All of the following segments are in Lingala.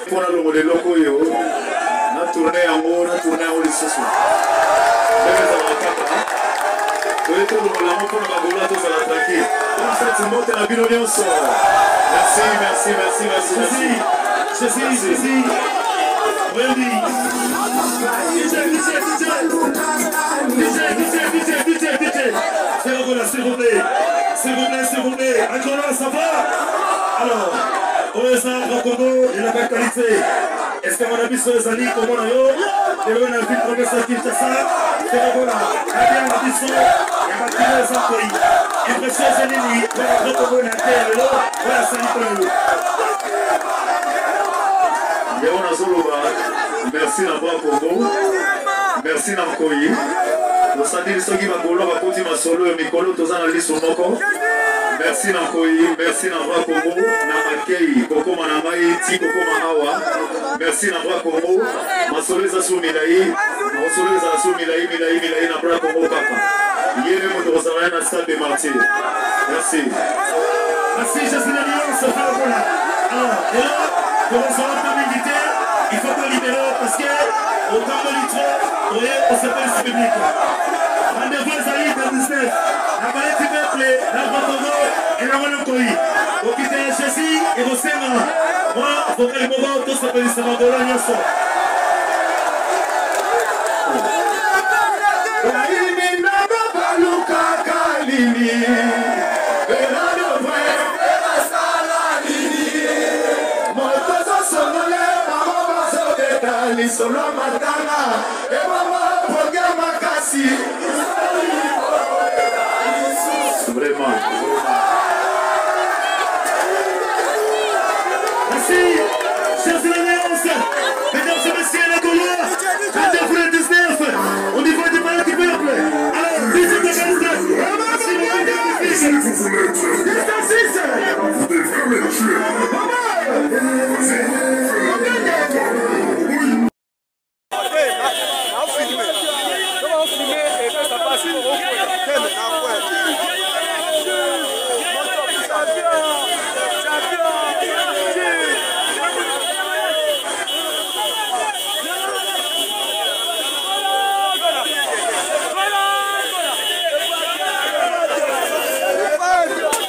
Pour le loco yo, na tournée en haut, na tournée en haut les sous. Merci, merci, merci, merci, merci. S'il vous plaît. Encore là, ça va? Alors, on est en Congo, il a pas de qualité. Est-ce que mon ami sur les alliés, comment on a eu? Il y a une ville professeur Kinshasa. C'est là, la bien la mission, il y a pas de les employés. Impression, c'est l'ennemi. Voilà, notre Congo, il a été là. Voilà, c'est l'ennemi. Léon Azoloba, merci d'avoir Congo. Merci Namkoyi. Nous savons ceux qui vont continuer à solo et Mikolo, tous en liste au Moko. Merci Namkoyi, merci d'avoir Congo. Namakei, Koko Manamai, Ti Koko Manawa. Merci d'avoir Congo. Masole Zasu Milaï, Masole Zasu Milaï, Nabra Congo Papa. Yéne Motorosara na stade de Martyr. Merci. Merci, je suis l'alliance. Alors, et là, pour les ordres militaires, il faut qu'on libère parce que au temps de l'Utrecht, on s'appelle ce public. Rendez-vous à Zali dans 19. La palette du peuple, la Congo et la Monokoï. Vous quittez la châssis et vous savez, moi, il faut que les moments tous s'appellent ce Mangola Nyoso. Solo matana, mama programa casi. Vraiment. Merci, chers alliances, mesdames et messieurs, la Gaulois, 19, au niveau du palais du peuple. Alors, visite de reste. Merci, vous voulez être. Vous devez me tuer. Go!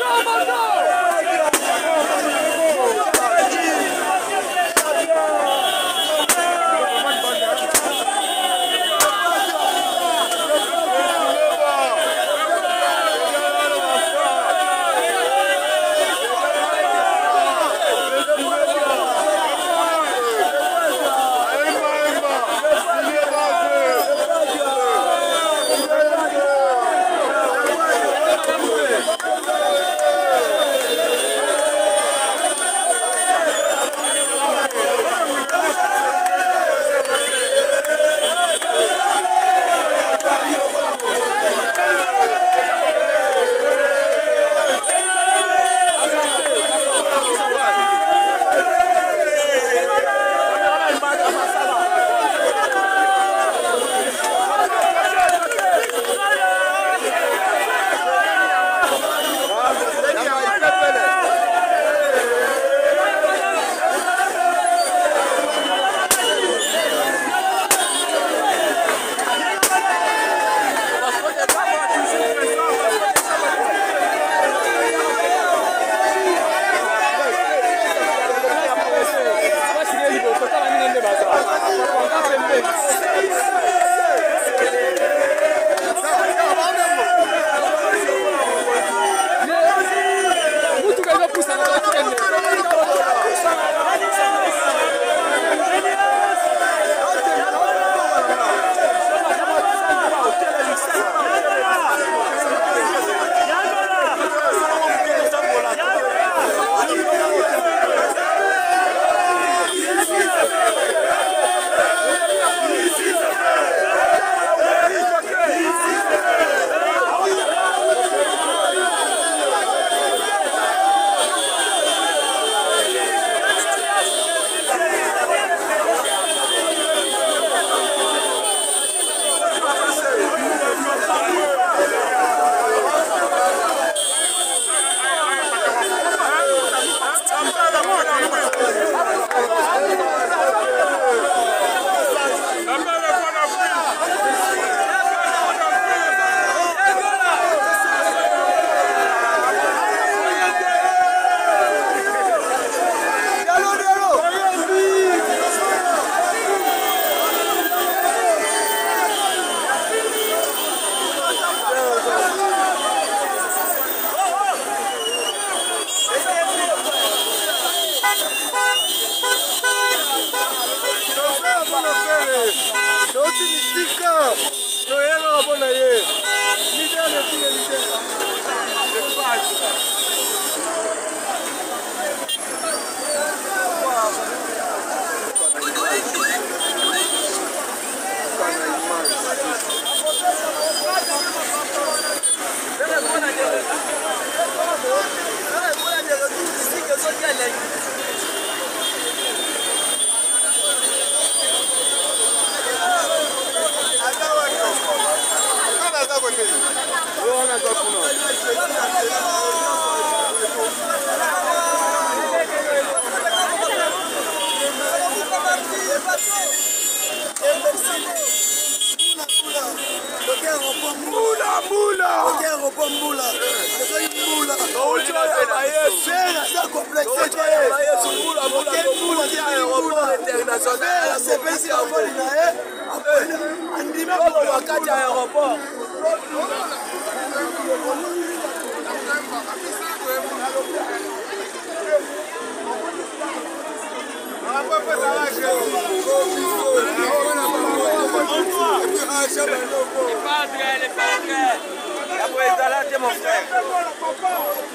Mon frère,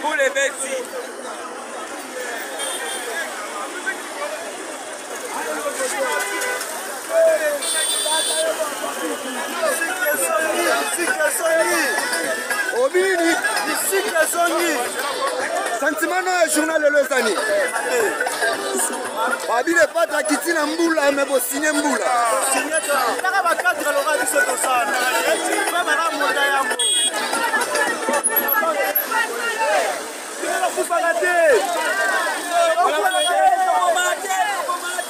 pour les bêtises. Obini, sentiment na journal le Lozani. Babile patra kitina mbula me bo signer mbula. Signer ça. Na ba cadre lo ga biso to sana. Ba ba monda yango.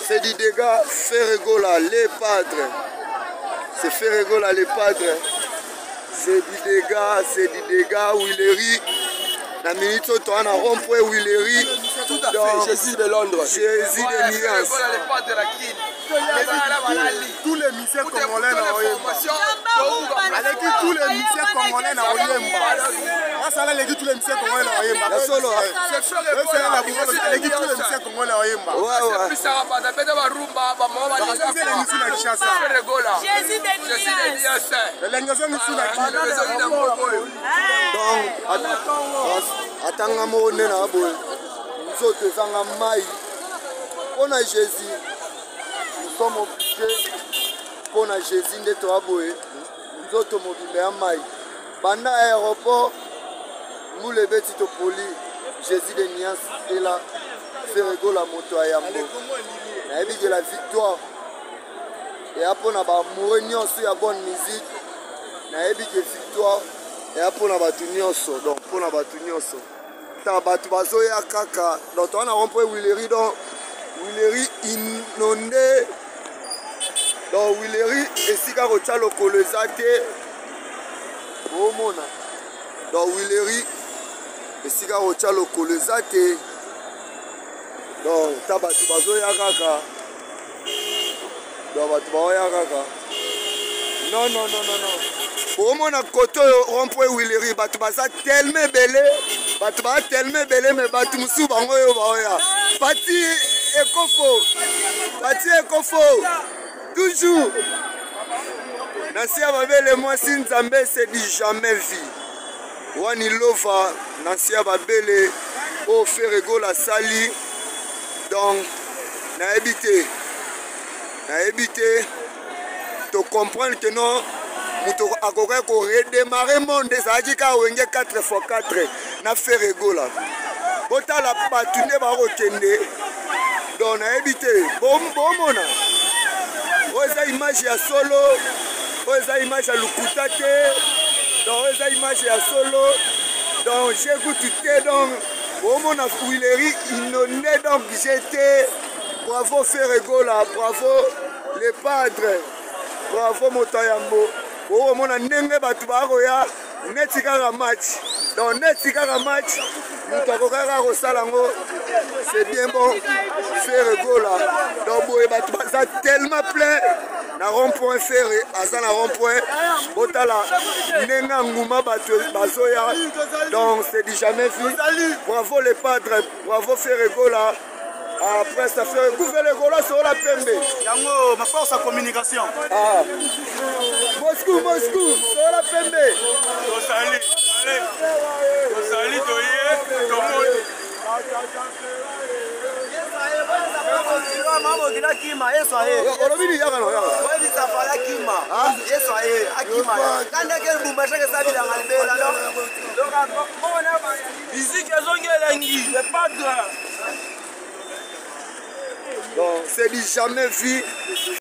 C'est du dégât, Ferregola, les padres. C'est Ferregola, les padres. C'est du dégât, Willery. La minute où tu as un rond-point Willery. Tout à fait, Jésus de Londres. Jésus de Nias. Tous les missions congolais na oyemba. Avec tous les missions congolais na oyemba. Ça là les tous les missions congolais na oyemba. La solo. C'est la bourre les tous les missions congolais na oyemba. Ouais. Puis ça va pas taper dans rumba ba mama ba c'est les missions na Kinshasa. Jésus de Nias. Les missions na Kinshasa. Donc atanga mone na boy. Nzoto zanga mai. On a Jésus. Nous sommes obligés pour na Jésus ndeto aboye. Nzoto mobile ya mai. Banda aéroport Moule beti to poli Jésus de Nias et là Ferregola moto ya Yambo. Na ebi de la victoire. Et après on a ba mourignon sur la bonne musique. Na ebi de victoire. Et après on a batu nyonso. Donc pour na batu nyonso. Ta batu bazoya kaka. Donc on a rempli Willery donc Willery inondé. Donc Willery esika ko tcha lokolo ezate. Bomona. Donc Willery esika ko tcha lokolo ezate. Donc ta batu bazoya kaka. Donc batu bazoya kaka. Non. Bomona koto rond-point Willery batu baza tellement belé. Batu ba tellement belé mais batu musu bango yo baoya. Parti Ekofo. Toujours. Nasia babele moi si Nzambe c'est du jamais vu. Wani lova Nasia babele au Ferregola sali. Donc na habité to comprendre que non muto akoka ko redémarrer monde ça dit ka wenge 4x4 na Ferregola. Bota la patune ba rokende. Donc na habité bomona. Oza image ya solo, oza image ya lukutate, donc oza image ya solo, donc j'ai goûté donc au mon Willery inondé donc j'étais bravo Ferregola, bravo les padres, bravo Motoyambo, au mon ndenge batu baroya netika match, donc netika match, mutokokaka kosalango. C'est bien bon, Ferregola. Donc, boy, ça tellement plein. Na rond-point ferré, à la rond-point. Botala, Nenga Ngouma Bazoya. Donc, c'est du jamais vu. Bravo les padres, bravo Ferregola. Après, ça fait Ferregola sur la PMB. Yango, ma force à communication. Ah. Moscou, sur la PMB. Osali, c'est du jamais vu.